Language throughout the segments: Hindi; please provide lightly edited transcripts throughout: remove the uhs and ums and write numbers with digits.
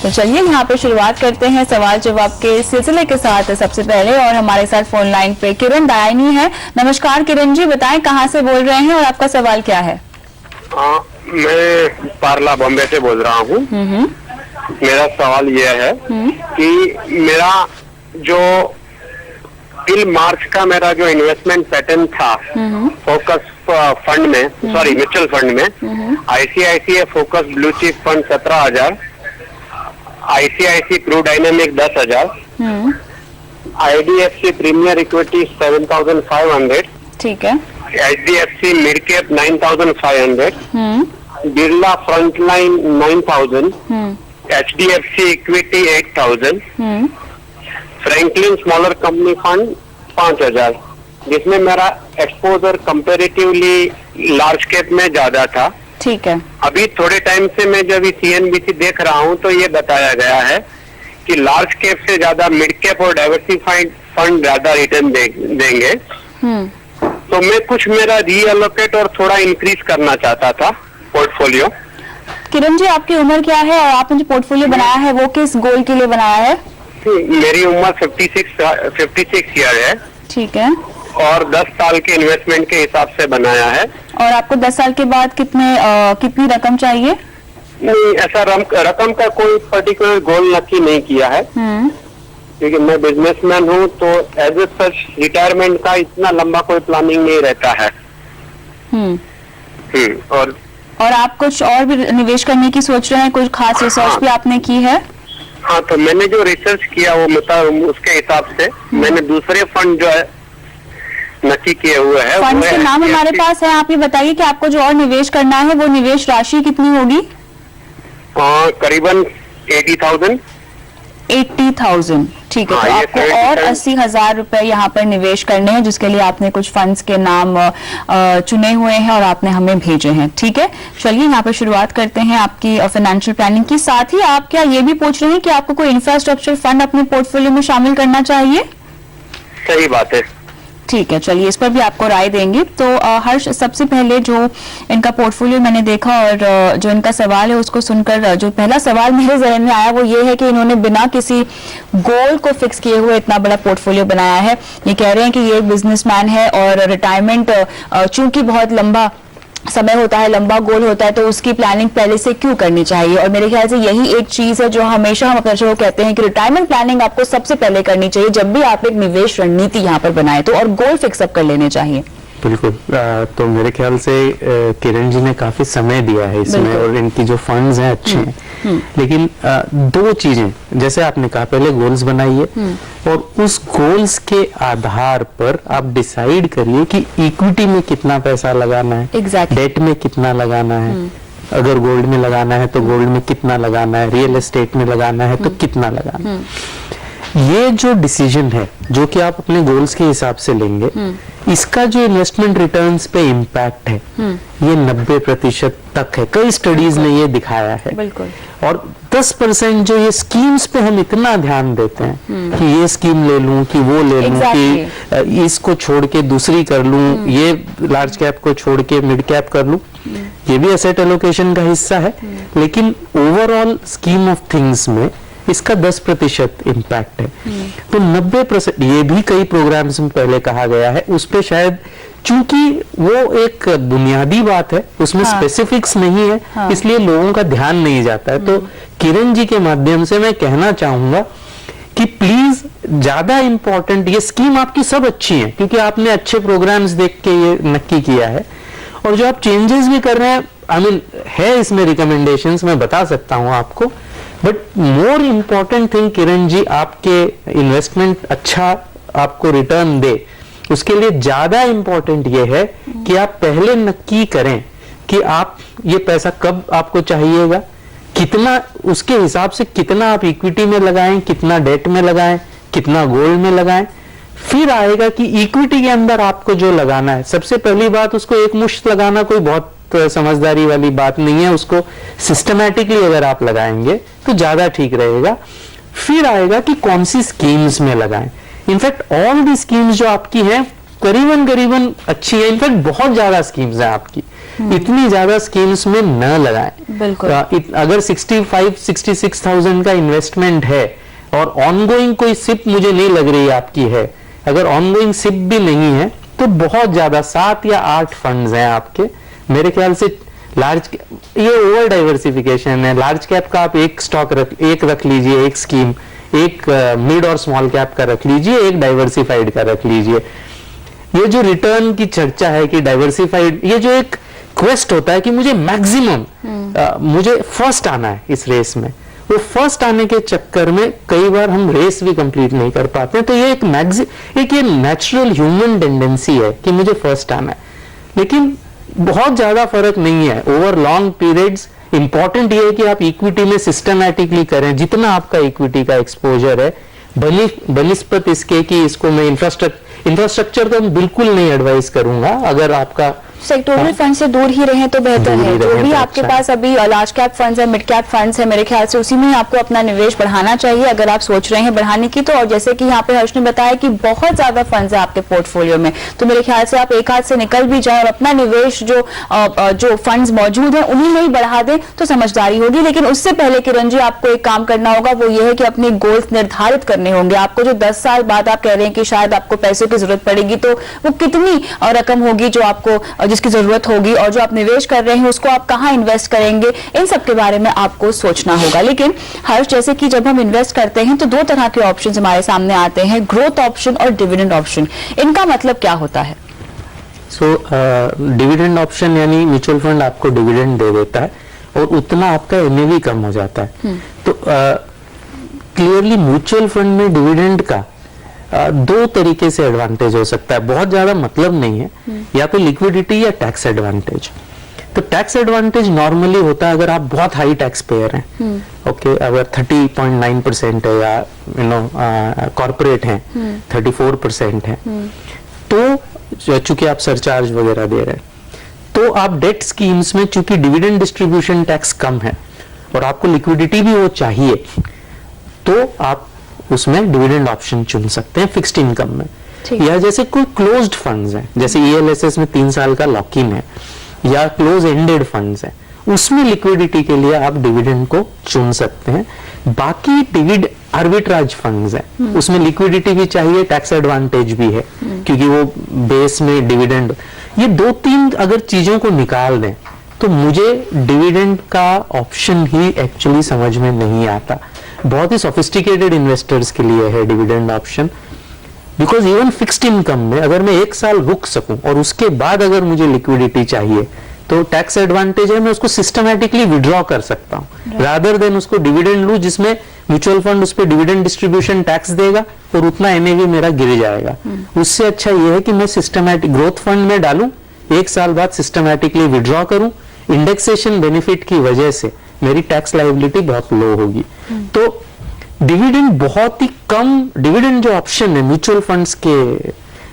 तो चलिए यहाँ पे शुरुआत करते हैं सवाल जवाब के सिलसिले के साथ। सबसे पहले और हमारे साथ फोन लाइन पे किरण दायनी है। नमस्कार किरण जी, बताएं कहाँ से बोल रहे हैं और आपका सवाल क्या है? मैं पार्ला बॉम्बे से बोल रहा हूँ। मेरा सवाल यह है कि मेरा जो टिल मार्च का मेरा जो इन्वेस्टमेंट पैटर्न था फोकस फंड में, सॉरी म्यूचुअल फंड में, ICICI focus blue chip fund 17,000, ICICI Pru dynamic 10,000, IDFC premier equity 7,500, ठीक है, HDFC mid cap 9,500, Birla frontline 9,000, HDFC equity 8,000, Franklin smaller company fund 5,000, जिसमें मेरा एक्सपोजर कंपैरेटिवली लार्ज कैप में ज्यादा था। ठीक है। अभी थोड़े टाइम से मैं जब सीएनबीसी देख रहा हूं तो ये बताया गया है कि लार्ज कैप से ज्यादा मिड कैप और डाइवर्सिफाइड फंड ज्यादा रिटर्न देंगे। तो मैं कुछ मेरा रीअलोकेट और थोड़ा इंक्रीज करना चाहता था पोर्टफोलियो। किरण जी, आपकी उम्र क्या है और आपने जो पोर्टफोलियो बनाया है वो किस गोल के लिए बनाया है? मेरी उम्र 56 ईयर है। ठीक है। और 10 साल के इन्वेस्टमेंट के हिसाब से बनाया है। और आपको 10 साल के बाद कितनी रकम चाहिए? नहीं, ऐसा रकम का कोई पर्टिकुलर गोल नक्की नहीं किया है, क्योंकि मैं बिजनेसमैन हूँ तो एज ए सच रिटायरमेंट का इतना लंबा कोई प्लानिंग नहीं रहता है। और आप कुछ और भी निवेश करने की सोच रहे हैं? कुछ खास रिसर्च भी आपने की है? हाँ, तो मैंने जो रिसर्च किया वो मतलब उसके हिसाब से मैंने दूसरे फंड जो है नक्की किए हुए हैं। फंड के नाम हमारे पास है, आप ये बताइए कि आपको जो और निवेश करना है वो निवेश राशि कितनी होगी? करीबन 80,000। 80,000, ठीक है। तो आपको और 80,000 रुपए यहाँ पर निवेश करने हैं, जिसके लिए आपने कुछ फंड्स के नाम चुने हुए हैं और आपने हमें भेजे हैं। ठीक है, चलिए यहाँ पर शुरुआत करते हैं आपकी फाइनेंशियल प्लानिंग की। साथ ही आप क्या ये भी पूछ रहे हैं कि आपको कोई इंफ्रास्ट्रक्चर फंड अपने पोर्टफोलियो में शामिल करना चाहिए? सही बात है। ठीक है, चलिए इस पर भी आपको राय देंगे। तो हर्ष, सबसे पहले जो इनका पोर्टफोलियो मैंने देखा और जो इनका सवाल है उसको सुनकर जो पहला सवाल मेरे जहन में आया वो ये है कि इन्होंने बिना किसी गोल को फिक्स किए हुए इतना बड़ा पोर्टफोलियो बनाया है। ये कह रहे हैं कि ये एक बिजनेसमैन है और रिटायरमेंट चूंकि बहुत लंबा समय होता है, लंबा गोल होता है, तो उसकी प्लानिंग पहले से क्यों करनी चाहिए? और मेरे ख्याल से यही एक चीज है जो हमेशा हम अपने को कहते हैं कि रिटायरमेंट प्लानिंग आपको सबसे पहले करनी चाहिए जब भी आप एक निवेश रणनीति यहाँ पर बनाए तो, और गोल फिक्सअप कर लेने चाहिए। बिल्कुल। तो मेरे ख्याल से किरण जी ने काफी समय दिया है इसमें और इनकी जो फंड्स हैं अच्छे हैं, लेकिन दो चीजें जैसे आपने कहा, पहले गोल्स बनाइए और उस गोल्स के आधार पर आप डिसाइड करिए कि इक्विटी में कितना पैसा लगाना है, डेट में कितना लगाना है, अगर गोल्ड में लगाना है तो गोल्ड में कितना लगाना है, रियल एस्टेट में लगाना है तो कितना लगाना है। ये जो डिसीजन है जो कि आप अपने गोल्स के हिसाब से लेंगे, इसका जो इन्वेस्टमेंट रिटर्न्स पे इम्पैक्ट है ये 90% तक है। कई स्टडीज ने ये दिखाया है। बिल्कुल। और 10% जो ये स्कीम्स पे हम इतना ध्यान देते हैं कि ये स्कीम ले लूं कि वो ले लूं कि इसको छोड़ के दूसरी कर लूं, ये लार्ज कैप को छोड़ के मिड कैप कर लूं, ये भी एसेट एलोकेशन का हिस्सा है, लेकिन ओवरऑल स्कीम ऑफ थिंग्स में इसका 10% इम्पैक्ट है। तो 90% ये भी कई प्रोग्राम्स में पहले कहा गया है, उस पे शायद चूंकि वो एक बुनियादी बात है, उसमें स्पेसिफिक्स नहीं है, इसलिए लोगों का ध्यान नहीं जाता है। तो किरण जी के माध्यम से मैं कहना चाहूंगा कि प्लीज ज्यादा इंपॉर्टेंट, ये स्कीम आपकी सब अच्छी है क्योंकि आपने अच्छे प्रोग्राम्स देख के ये नक्की किया है, और जो आप चेंजेस भी कर रहे हैं, आई मीन है इसमें रिकमेंडेशंस, मैं बता सकता हूं आपको, but more important thing Kiran ji, आपके इन्वेस्टमेंट अच्छा आपको रिटर्न दे, उसके लिए ज्यादा इंपॉर्टेंट ये है कि आप पहले नक्की करें कि आप ये पैसा कब आपको चाहिएगा, कितना, उसके हिसाब से कितना आप इक्विटी में लगाएं, कितना डेट में लगाएं, कितना गोल्ड में लगाएं। फिर आएगा कि इक्विटी के अंदर आपको जो लगाना है, सबसे पहली बात उसको एक मुश्त लगाना कोई बहुत समझदारी वाली बात नहीं है, उसको सिस्टमैटिकली अगर आप लगाएंगे तो ज्यादा ठीक रहेगा। फिर आएगा कि कौन सी स्कीम्स में लगाएं। इनफैक्ट ऑल दी स्कीम्स जो आपकी हैं करीबन अच्छी है, इनफैक्ट बहुत ज्यादा स्कीम्स हैं आपकी, इतनी ज्यादा स्कीम्स में न लगाएं। बिल्कुल। अगर 65-66,000 का इन्वेस्टमेंट है और ऑनगोइंग कोई सिप मुझे नहीं लग रही आपकी है, अगर ऑनगोइंग सिप भी नहीं है तो बहुत ज्यादा 7 या 8 फंड्स हैं आपके, मेरे ख्याल से लार्ज, ये ओवर डाइवर्सिफिकेशन है। लार्ज कैप का आप एक स्टॉक रख लीजिए, एक स्कीम, एक मिड और स्मॉल कैप का रख लीजिए, एक डाइवर्सिफाइड का रख लीजिए। ये जो रिटर्न की चर्चा है कि डाइवर्सिफाइड, ये जो एक क्वेस्ट होता है कि मुझे मैक्सिमम मुझे फर्स्ट आना है इस रेस में, वो फर्स्ट आने के चक्कर में कई बार हम रेस भी कंप्लीट नहीं कर पाते हैं। तो ये एक ये नेचुरल ह्यूमन टेंडेंसी है कि मुझे फर्स्ट आना है, लेकिन बहुत ज्यादा फर्क नहीं है ओवर लॉन्ग पीरियड्स। इंपॉर्टेंट ये है कि आप इक्विटी में सिस्टमैटिकली करें, जितना आपका इक्विटी का एक्सपोजर है, बनिस्पत इसके कि इसको मैं इंफ्रास्ट्रक्चर तो बिल्कुल नहीं एडवाइस करूंगा। अगर आपका सेक्टोरल फंड से दूर ही रहें तो बेहतर है। जो भी आपके पास अभी लार्ज कैप फंड्स है, मिड कैप फंड्स है, मेरे ख्याल से उसी में आपको अपना निवेश बढ़ाना चाहिए अगर आप सोच रहे हैं बढ़ाने की तो। और जैसे कि यहाँ पे हर्ष ने बताया कि बहुत ज्यादा फंड्स है आपके पोर्टफोलियो में, तो मेरे ख्याल से आप एक हाथ से निकल भी जाए और अपना निवेश जो फंड्स मौजूद है उन्हीं में ही बढ़ा दें तो समझदारी होगी। लेकिन उससे पहले किरण जी आपको एक काम करना होगा, वो ये है कि अपने गोल्स निर्धारित करने होंगे। आपको जो 10 साल बाद आप कह रहे हैं कि शायद आपको पैसों की जरूरत पड़ेगी, तो वो कितनी रकम होगी जो आपको जिसकी जरूरत होगी, और जो आप निवेश कर रहे हैं उसको आप कहां इन्वेस्ट करेंगे, इन सब के बारे में आपको सोचना होगा। लेकिन हर्ष, जैसे कि जब हम इन्वेस्ट करते हैं तो 2 तरह के ऑप्शंस हमारे सामने आते हैं, ग्रोथ ऑप्शन और डिविडेंड ऑप्शन। इनका मतलब क्या होता है? डिविडेंड ऑप्शन यानी म्यूचुअल फंड आपको डिविडेंड दे देता है और उतना आपका एनएवी कम हो जाता है। तो क्लियरली म्यूचुअल फंड में डिविडेंड का 2 तरीके से एडवांटेज हो सकता है, बहुत ज्यादा मतलब नहीं है, या तो लिक्विडिटी या टैक्स एडवांटेज। तो टैक्स एडवांटेज नॉर्मली होता है अगर आप बहुत हाई टैक्स पेयर हैं, ओके, अगर 30.9% है या कॉर्पोरेट हैं 34% है, तो चूंकि आप सरचार्ज वगैरह दे रहे हैं, तो आप डेट स्कीम्स में चूंकि डिविडेंड डिस्ट्रीब्यूशन टैक्स कम है और आपको लिक्विडिटी भी वो चाहिए, तो आप उसमें डिविडेंड ऑप्शन चुन सकते हैं फिक्स्ड इनकम में। या जैसे कोई क्लोज्ड फंड्स हैं, जैसे ईएलएसएस में 3 साल का लॉक इन है, या क्लोज एंडेड फंड्स है, उसमें लिक्विडिटी के लिए आप डिविडेंड को चुन सकते हैं। बाकी डिविड आर्बिट्राज फंड्स है, उसमें लिक्विडिटी भी चाहिए, टैक्स एडवांटेज भी है, क्योंकि वो बेस में डिविडेंड, ये 2-3 अगर चीजों को निकाल दें तो मुझे डिविडेंड का ऑप्शन ही एक्चुअली समझ में नहीं आता। बहुत ही सोफिस्टिकेटेड इन्वेस्टर्स के लिए है dividend option, because even fixed income में अगर मैं 1 साल रुक सकूं और उसके बाद अगर मुझे लिक्विडिटी चाहिए तो टैक्स एडवांटेज है, मैं उसको सिस्टमैटिकली विड्रॉ कर सकता हूं रादर देन उसको डिविडेंड लूं जिसमें म्यूचुअल फंड उस पर डिविडेंड डिस्ट्रीब्यूशन टैक्स देगा और उतना एनएवी मेरा गिर जाएगा। उससे अच्छा यह है कि मैं सिस्टमैटिक ग्रोथ फंड में डालूं, 1 साल बाद सिस्टमैटिकली विड्रॉ करूं, इंडेक्सेशन बेनिफिट की वजह से मेरी टैक्स लायबिलिटी बहुत लो होगी। तो डिविडेंड बहुत ही कम, डिविडेंड जो ऑप्शन है म्यूचुअल फंड्स के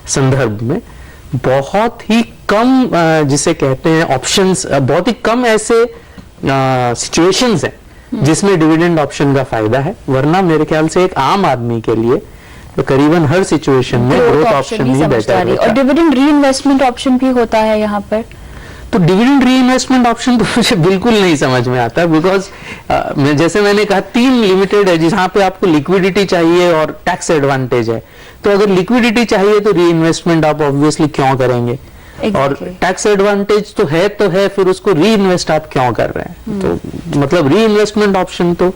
संदर्भ में बहुत ही कम, जिसे कहते हैं ऑप्शंस, बहुत ही कम ऐसे सिचुएशंस हैं जिसमें डिविडेंड ऑप्शन का फायदा है, वरना मेरे ख्याल से एक आम आदमी के लिए तो करीबन हर सिचुएशन में ग्रोथ ऑप्शन ही बेटर है। और डिविडेंड रीइन्वेस्टमेंट ऑप्शन भी होता है यहाँ पर। तो डिविडेंड रीइन्वेस्टमेंट ऑप्शन तो मुझे बिल्कुल नहीं समझ में आता, बिकॉज जैसे मैंने कहा 3 लिमिटेड है जहां पे आपको लिक्विडिटी चाहिए और टैक्स एडवांटेज है। तो अगर लिक्विडिटी चाहिए तो रीइन्वेस्टमेंट आप ऑब्वियसली क्यों करेंगे, और टैक्स एडवांटेज तो है, फिर उसको रीइन्वेस्ट आप क्यों कर रहे हैं। तो मतलब रीइन्वेस्टमेंट ऑप्शन तो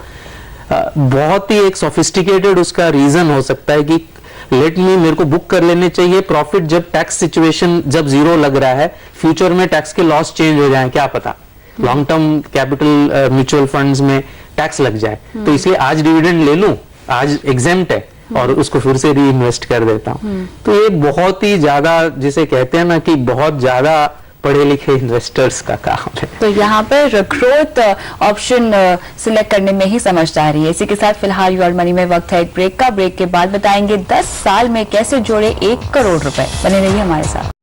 बहुत ही एक सोफिस्टिकेटेड उसका रीजन हो सकता है कि मेरे को बुक कर लेने चाहिए प्रॉफिट जब टैक्स सिचुएशन जब 0 लग रहा है, फ्यूचर में टैक्स के लॉस चेंज हो जाए, क्या पता long term capital mutual funds में टैक्स लग जाए, तो इसलिए आज डिविडेंड ले लूं, आज एग्जेम्प्ट है और उसको फिर से री इन्वेस्ट कर देता हूं। तो ये बहुत ही ज्यादा, जिसे कहते हैं ना कि बहुत ज्यादा पढ़े लिखे इन्वेस्टर्स का काम है। तो यहाँ पर ग्रोथ ऑप्शन सिलेक्ट करने में ही समझदारी है। इसी के साथ फिलहाल योर मनी में वक्त है एक ब्रेक का। ब्रेक के बाद बताएंगे 10 साल में कैसे जोड़े 1 करोड़ रुपए। बने रहिए हमारे साथ।